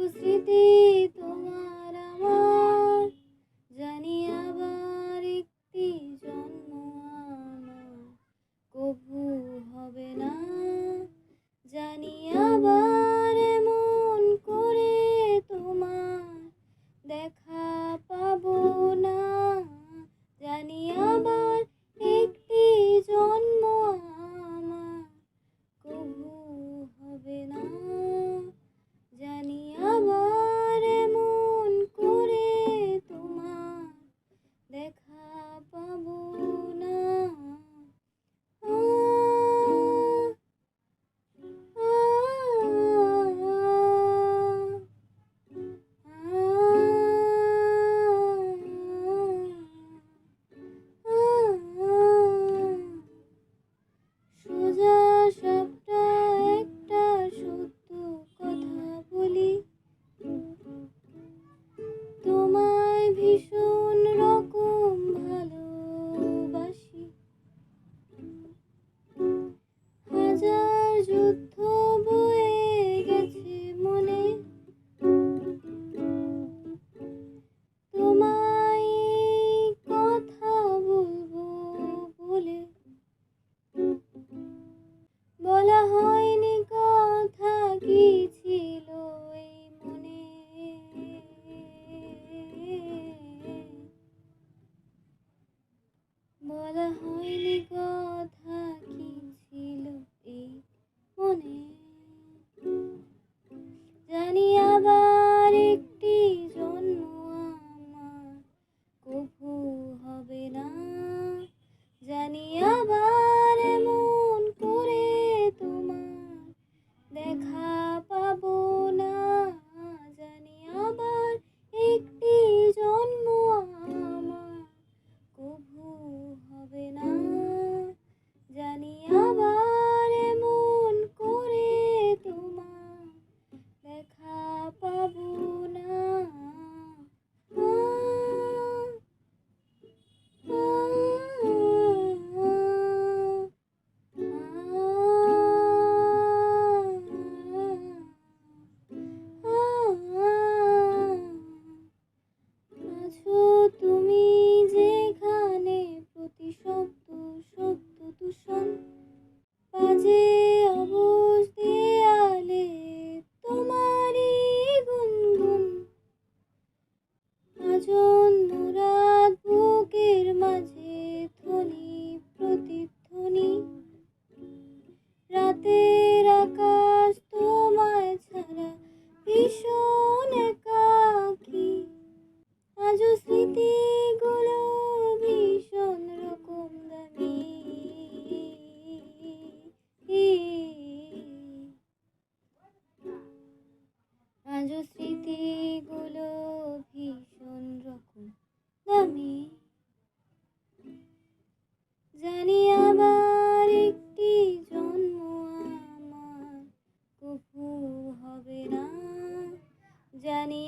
স্মৃতি তোমার আমার, জানি আবার একটি জন্ম আমার কভু হবে না। জানি আবার এমন করে তোমার দেখা পাবো না। জানি আবার একটি জন্ম আমার কভু হবে না। জানি আবার এমন করে তোমার দেখা পাবো না। আ, আ, সোজা সাপটা একটা সত্য কথা বলি, তোমায় ভীষণ রকম ভালোবাসি। হাজার যুদ্ধ বয়ে গেছে মনে, তোমায় এই কথা বলবো বলে। বলা হয়নি কথা কি ছিল এই মনে, বলা হয়নি কথা কি ছিল এই মনে। জানি আবার একটি জন্ম আমার কভু হবে না। জানি আবার এমন করে তোমার দেখা পাবো না। জানি আবার একটি জন্ম আমার কভু হবে না। জানি আবার এমন করে তোমার দেখা পাবো না। আ, আছো তুমি যেখানে, প্রতি শব্দ শব্দ দূষণ, বাজে অবুঝ দেয়ালে তোমারই গুনগুন। আজন্ম রাত বুকের মাঝে ধ্বনি প্রতিধ্বনি, রাতের আকাশ তোমায় ছাড়া ভীষণ একাকী। আজও স্মৃতিগুলো ভীষণ রকম দামি, আজও স্মৃতিগুলো ভীষণ রকম দামি। জানি আবার একটি জন্ম আমার কভু হবে না। জানি